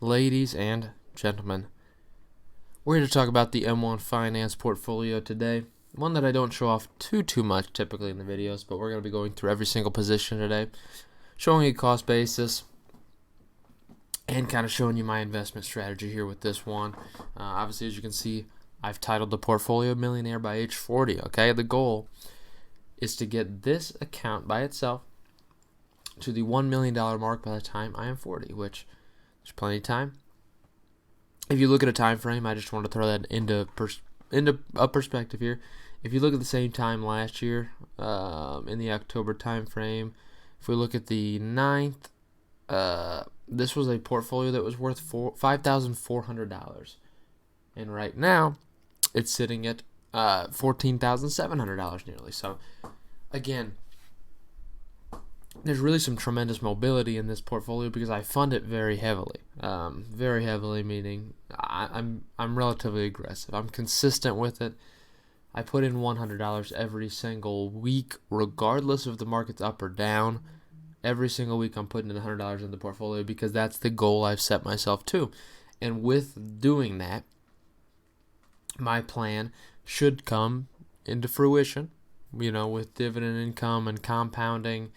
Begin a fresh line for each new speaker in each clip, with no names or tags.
Ladies and gentlemen, we're here to talk about the M1 Finance portfolio today. One that I don't show off too much typically in the videos, but we're going to be going through every single position today, showing you cost basis, and kind of showing you my investment strategy here with this one. Obviously, as you can see, I've titled the portfolio Millionaire by age 40. Okay, the goal is to get this account by itself to the $1 million mark by the time I am 40, which there's plenty of time. If you look at a time frame, I just want to throw that into a perspective here. If you look at the same time last year, in the October time frame, if we look at the 9th, this was a portfolio that was worth $5,400, and right now it's sitting at $14,700 nearly. So again, there's really some tremendous mobility in this portfolio because I fund it very heavily. Very heavily meaning I'm relatively aggressive. I'm consistent with it. I put in $100 every single week, regardless if the market's up or down. Every single week I'm putting in $100 in the portfolio because that's the goal I've set myself to. And with doing that, my plan should come into fruition, with dividend income and compounding,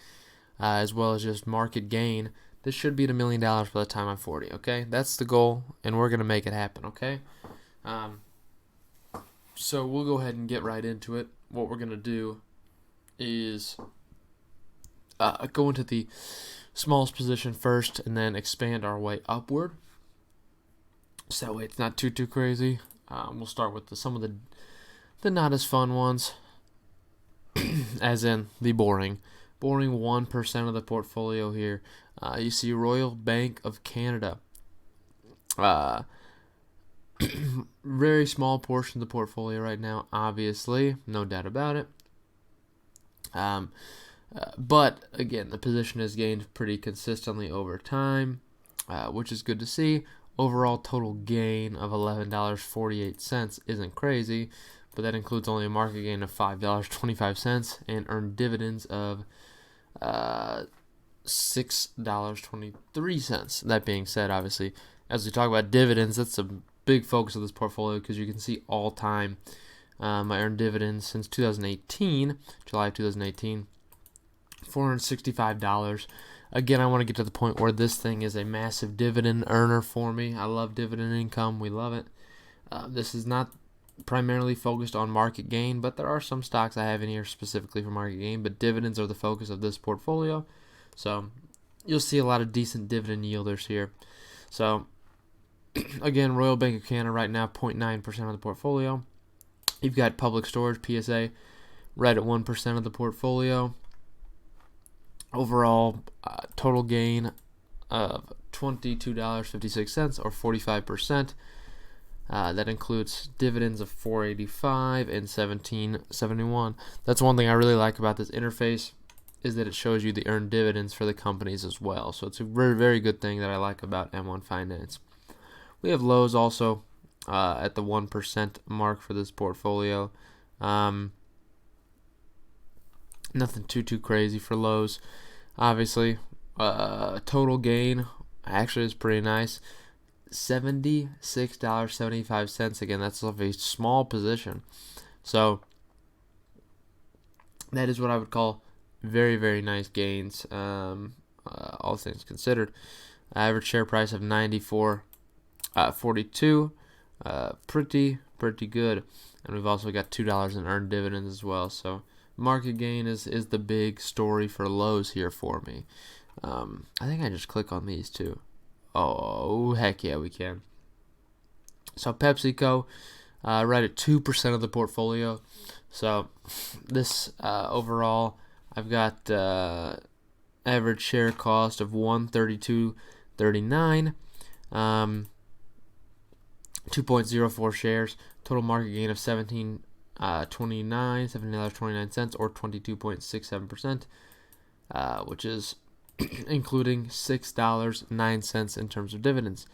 as well as just market gain. This should be at $1 million by the time I'm 40, okay? That's the goal, and we're going to make it happen, okay? So we'll go ahead and get right into it. What we're going to do is go into the smallest position first and then expand our way upward. So it's not too crazy. We'll start with some of the not as fun ones, as in the boring 1% of the portfolio here. You see Royal Bank of Canada. Very small portion of the portfolio right now, obviously, no doubt about it. But again, the position has gained pretty consistently over time, which is good to see. Overall total gain of $11.48 isn't crazy, but that includes only a market gain of $5.25 and earned dividends of $6.23. That being said, obviously, as we talk about dividends, that's a big focus of this portfolio because you can see all time I earned dividends since 2018, July 2018, $465. Again, I want to get to the point where this thing is a massive dividend earner for me. I love dividend income. We love it. This is not primarily focused on market gain, but there are some stocks I have in here specifically for market gain, but dividends are the focus of this portfolio. So you'll see a lot of decent dividend yielders here. So again, Royal Bank of Canada right now, 0.9% of the portfolio. You've got Public Storage, PSA, right at 1% of the portfolio. Overall, total gain of $22.56 or 45%. That includes dividends of $4.85 and $17.71. That's one thing I really like about this interface, is that it shows you the earned dividends for the companies as well. So it's a very, very good thing that I like about M1 Finance. We have Lowe's also at the 1% mark for this portfolio. Nothing too crazy for Lowe's. Obviously, total gain actually is pretty nice. $76.75. Again, that's a small position. So that is what I would call very, very nice gains, all things considered. Average share price of $94.42. Pretty good. And we've also got $2 in earned dividends as well. So market gain is the big story for Lowe's here for me. I think I just click on these too. Oh, heck yeah, we can. So PepsiCo, right at 2% of the portfolio. So this overall, I've got average share cost of $132.39, 2.04 shares, total market gain of $17.29 or 22.67%, which is including $6.09 in terms of dividends.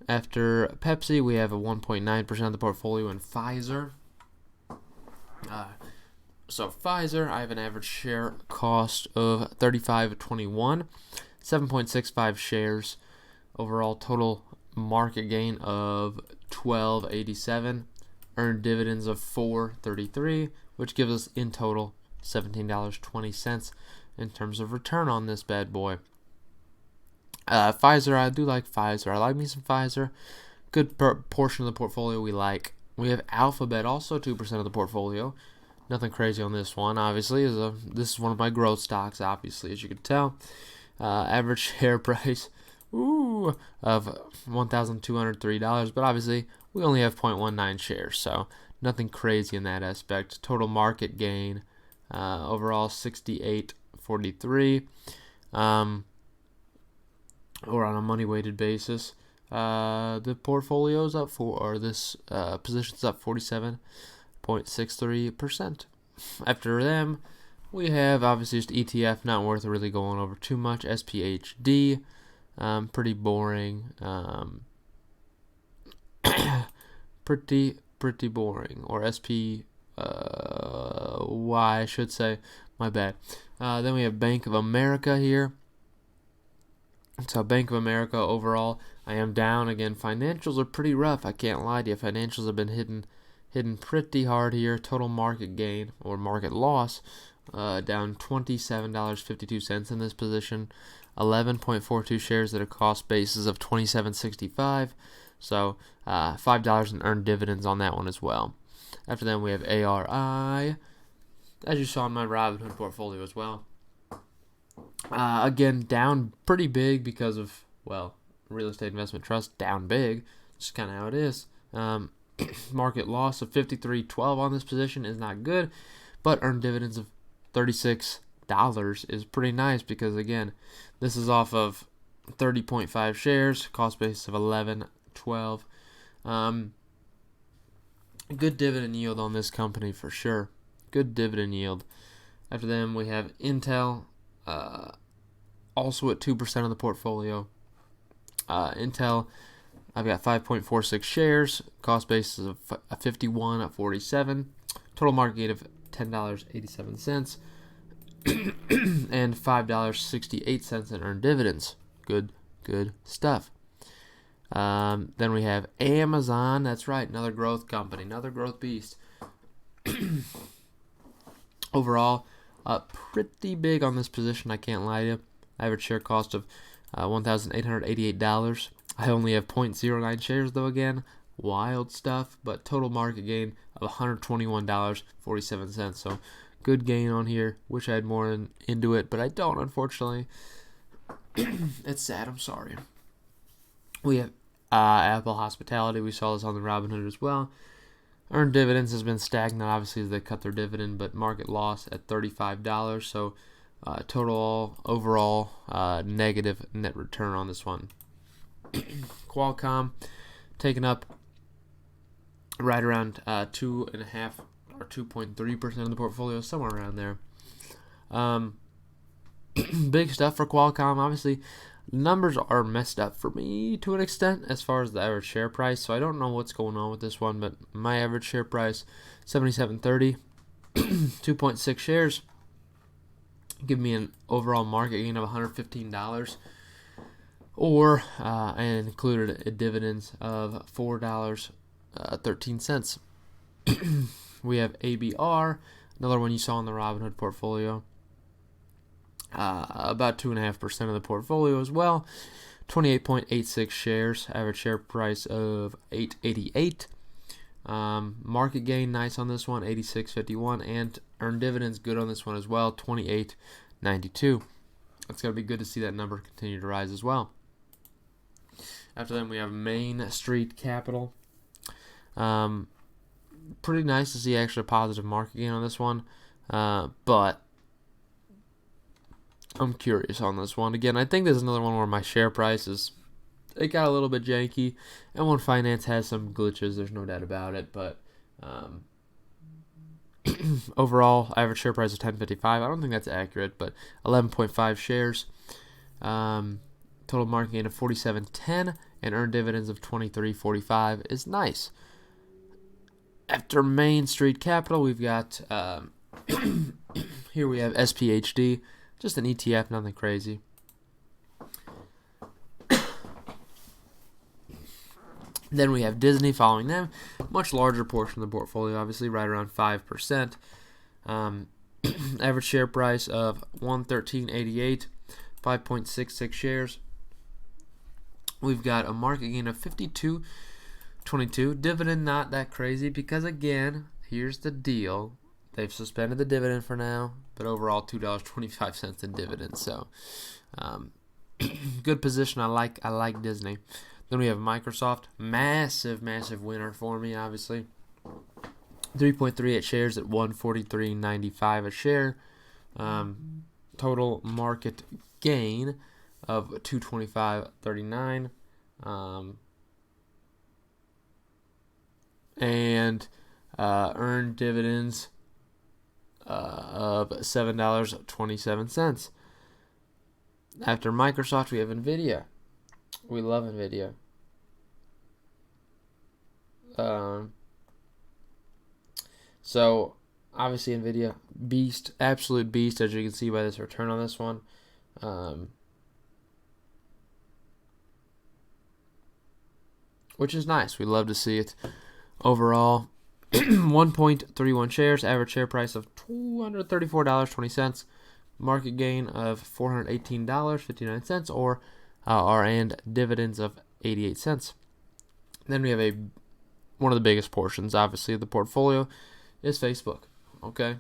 After Pepsi, we have a 1.9% of the portfolio in Pfizer. So Pfizer, I have an average share cost of $35.21, 7.65 shares. Overall total market gain of 12.87, earned dividends of 4.33, which gives us in total $17.20 in terms of return on this bad boy. Pfizer, I do like Pfizer. I like me some Pfizer. Good portion of the portfolio we like. We have Alphabet, also 2% of the portfolio. Nothing crazy on this one, obviously. This is one of my growth stocks, obviously, as you can tell. Average share price of $1,203, but obviously we only have 0.19 shares, so nothing crazy in that aspect. Total market gain overall 68.43, or on a money weighted basis. The portfolio's up this position's up 47.63%. After them, we have obviously just ETF, not worth really going over too much. SPHD, pretty boring. Pretty boring. Or SPY, I should say. My bad. Then we have Bank of America here. So Bank of America overall, I am down again. Financials are pretty rough. I can't lie to you. Financials have been hidden pretty hard here. Total market gain or market loss, down $27.52 in this position. 11.42 shares at a cost basis of $27.65. So $5 in earned dividends on that one as well. After that, we have ARI, as you saw in my Robinhood portfolio as well. Again, down pretty big because of, well, real estate investment trust down big. Just kind of how it is. Market loss of 53.12 on this position is not good, but earned dividends of $36 is pretty nice because, again, this is off of 30.5 shares, cost base of 11.12. Good dividend yield on this company for sure. Good dividend yield. After them, we have Intel, also at 2% of the portfolio. Intel, I've got 5.46 shares, cost basis of 51.47, total market gain of $10.87, and $5.68 in earned dividends. Good stuff. Then we have Amazon. That's right, another growth company, another growth beast. Overall, pretty big on this position, I can't lie to you. Average share cost of $1,888. I only have 0.09 shares, though, again. Wild stuff, but total market gain of $121.47. So good gain on here. Wish I had more into it, but I don't, unfortunately. It's sad, I'm sorry. We have Apple Hospitality. We saw this on the Robinhood as well. Earned dividends has been stagnant, obviously, as they cut their dividend, but market loss at $35. So total overall negative net return on this one. Qualcomm taking up right around 2.5 or 2.3% of the portfolio, somewhere around there. Big stuff for Qualcomm. Obviously, numbers are messed up for me to an extent as far as the average share price, so I don't know what's going on with this one, but my average share price, $77.30, 2.6 shares, give me an overall market gain of $115, or and included dividends of $4.13. We have ABR, another one you saw in the Robinhood portfolio. About 2.5% of the portfolio as well. 28.86 shares. Average share price of $8.88. Market gain nice on this one, $86.51, and earned dividends good on this one as well, $28.92. It's gonna be good to see that number continue to rise as well. After that, we have Main Street Capital. Pretty nice to see actually a positive market gain on this one, but I'm curious on this one. Again, I think this is another one where my share price it got a little bit janky. M1 Finance has some glitches, there's no doubt about it, but overall, average share price of $10.55. I don't think that's accurate, but 11.5 shares. Total market gain of $47.10 and earned dividends of $23.45 is nice. After Main Street Capital, we've got here we have SPHD. Just an ETF, nothing crazy. Then we have Disney following them, much larger portion of the portfolio, obviously, right around 5%. Average share price of $113.88, 5.66 shares. We've got a market gain of 52.22. Dividend not that crazy because, again, here's the deal. They've suspended the dividend for now, but overall $2.25 in dividends. So, good position. I like Disney. Then we have Microsoft, massive winner for me, obviously. 3.38 shares at $143.95 a share. Total market gain of $225.39. And earned dividends of $7.27. After Microsoft, we have NVIDIA. We love NVIDIA. So, obviously, NVIDIA, beast, absolute beast, as you can see by this return on this one. Which is nice. We love to see it. Overall, 1.31 shares, average share price of $234.20, market gain of $418.59, or and dividends of 88 cents. Then we have one of the biggest portions, obviously, of the portfolio is Facebook. Okay,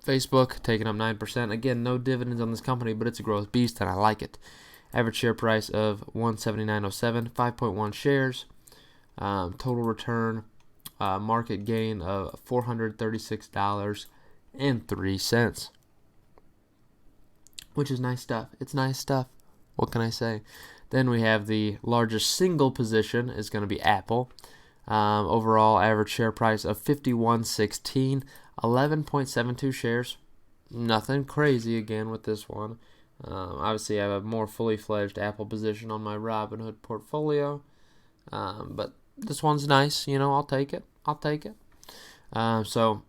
Facebook taking up 9%. Again, no dividends on this company, but it's a growth beast, and I like it. Average share price of $179.07, 5.1 shares. Total return, market gain of $436.03, which is nice stuff. It's nice stuff. What can I say? Then we have the largest single position is going to be Apple. Overall average share price of $51.16, 11.72 shares. Nothing crazy again with this one. Obviously, I have a more fully fledged Apple position on my Robinhood portfolio. But this one's nice. I'll take it. So,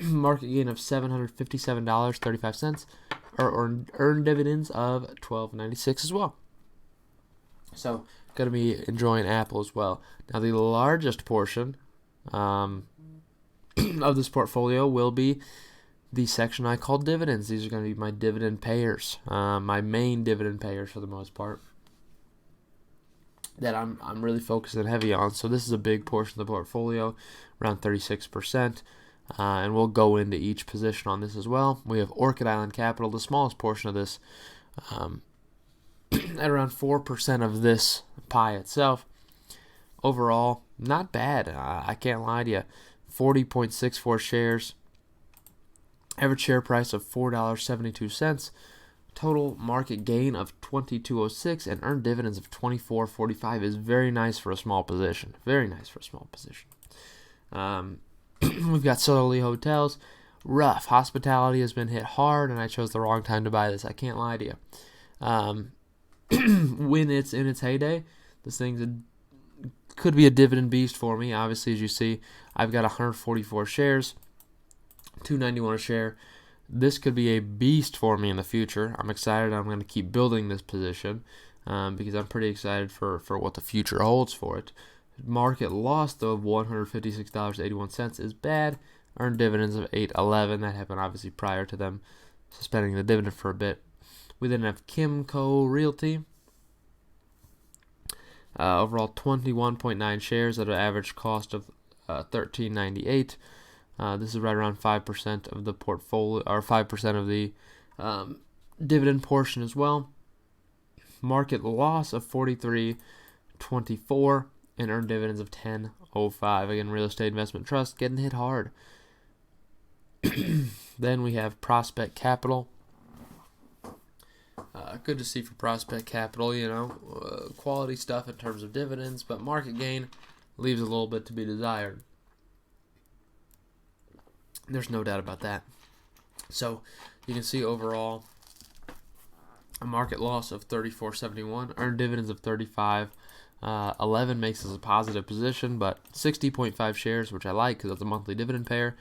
market gain of $757.35, or earned dividends of $12.96 as well. So, going to be enjoying Apple as well. Now, the largest portion of this portfolio will be the section I call dividends. These are going to be my dividend payers, my main dividend payers for the most part, that I'm really focusing heavy on. So this is a big portion of the portfolio, around 36%, and we'll go into each position on this as well. We have Orchid Island Capital, the smallest portion of this, at around 4% of this pie itself. Overall, not bad. I can't lie to you. 40.64 shares. Average share price of $4.72. Total market gain of $22.06 and earned dividends of $24.45 is very nice for a small position. Very nice for a small position. We've got Solarly Hotels. Rough. Hospitality has been hit hard, and I chose the wrong time to buy this. I can't lie to you. When it's in its heyday, this thing could be a dividend beast for me. Obviously, as you see, I've got 144 shares, $2.91 a share. This could be a beast for me in the future. I'm excited. I'm going to keep building this position because I'm pretty excited for what the future holds for it. Market loss, though, of $156.81 is bad. Earned dividends of $8.11. That happened, obviously, prior to them suspending the dividend for a bit. We then have Kimco Realty. Overall, 21.9 shares at an average cost of $13.98. This is right around 5% of the portfolio, or 5% of the dividend portion as well. Market loss of $43.24 and earned dividends of $10.05. Again, real estate investment trust getting hit hard. Then we have Prospect Capital. Good to see for Prospect Capital, quality stuff in terms of dividends, but market gain leaves a little bit to be desired. There's no doubt about that. So you can see overall a market loss of $34.71, earned dividends of $35.11 makes us a positive position, but 60.5 shares, which I like because it's a monthly dividend payer,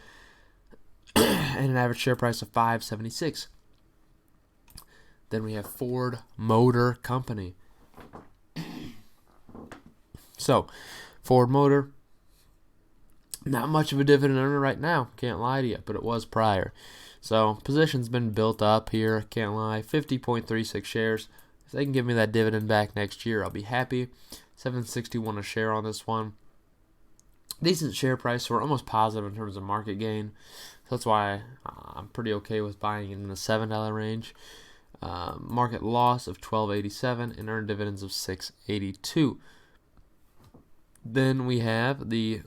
and an average share price of $5.76. Then we have Ford Motor Company. So, Ford Motor, not much of a dividend earner right now, can't lie to you, but it was prior. So position's been built up here, can't lie. 50.36 shares. If they can give me that dividend back next year, I'll be happy. $7.61 a share on this one. Decent share price, so we're almost positive in terms of market gain. So that's why I'm pretty okay with buying in the $7 range. Market loss of $12.87 and earned dividends of $6.82. Then we have the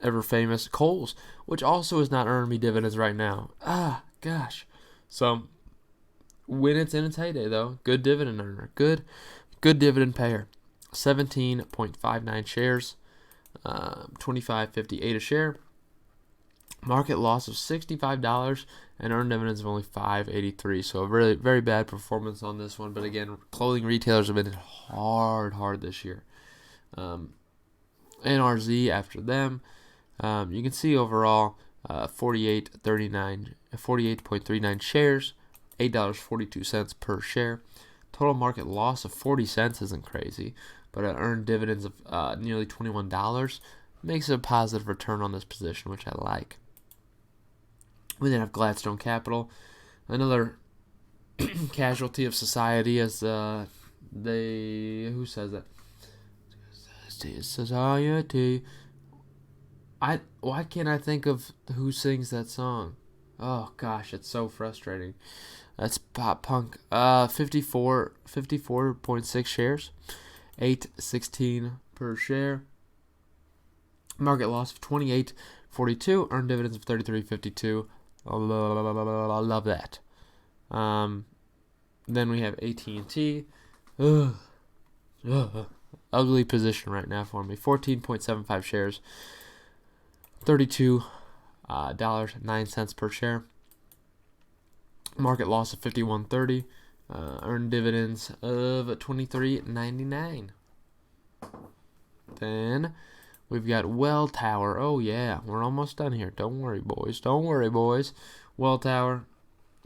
ever famous Kohl's, which also is not earning me dividends right now. Gosh. So when it's in its heyday, though, good dividend earner, good dividend payer. 17.59 shares, $25.58 a share. Market loss of $65 and earned dividends of only $5.83. So a really very bad performance on this one. But again, clothing retailers have been hard this year. NRZ after them. You can see overall 48.39 shares, $8.42 per share. Total market loss of 40 cents isn't crazy, but it earned dividends of nearly $21. Makes it a positive return on this position, which I like. We then have Gladstone Capital, another casualty of society, as who says that? Society. Why can't I think of who sings that song? Oh gosh, it's so frustrating. That's pop punk. 54.6 shares, $8.16 per share. Market loss of $28.42. Earned dividends of $33.52. I love that. Then we have AT&T. Ugly position right now for me. 14.75 shares, $32.09 per share. Market loss of $51.30. Earned dividends of $23.99. Then we've got Welltower. Oh yeah, we're almost done here. Don't worry, boys. Welltower,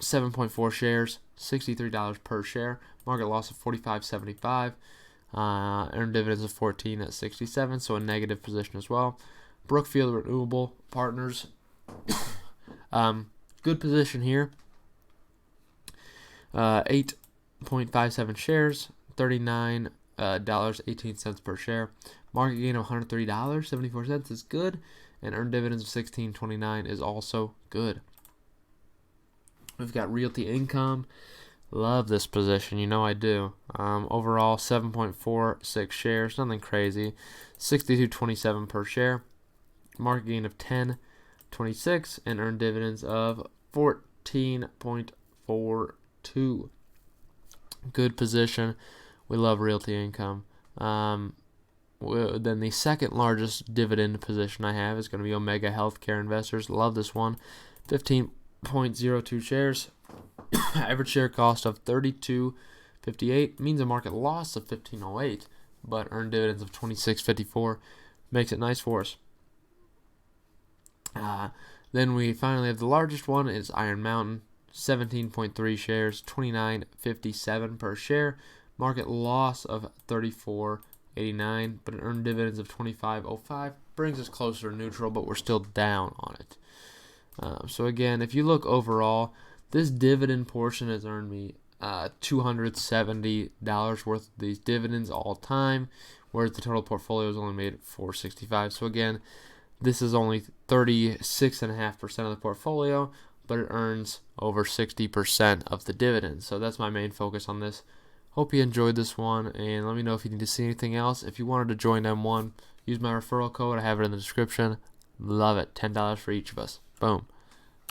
7.4 shares, $63 per share. Market loss of $45.75. Earned dividends of $14.67, so a negative position as well. Brookfield Renewable Partners, good position here. 8.57 shares, $39.18 per share. Market gain of $103.74 is good, and earned dividends of $16.29 is also good. We've got Realty Income. Love this position, you know I do. Overall, 7.46 shares, nothing crazy. $62.27 per share. Market gain of $10.26 and earned dividends of $14.42. Good position. We love Realty Income. Then the second largest dividend position I have is going to be Omega Healthcare Investors. Love this one. 15.02 shares. Average share cost of $32.58 means a market loss of $15.08, but earned dividends of $26.54 makes it nice for us. Then we finally have the largest one is Iron Mountain, 17.3 shares, $29.57 per share. Market loss of $34.89, but it earned dividends of $25.05. Brings us closer to neutral, but we're still down on it. So again, if you look overall, this dividend portion has earned me $270 worth of these dividends all time, whereas the total portfolio is only made $465. So again, this is only 36.5% of the portfolio, but it earns over 60% of the dividends. So that's my main focus on this. Hope you enjoyed this one, and let me know if you need to see anything else. If you wanted to join M1, use my referral code. I have it in the description. Love it. $10 for each of us. Boom.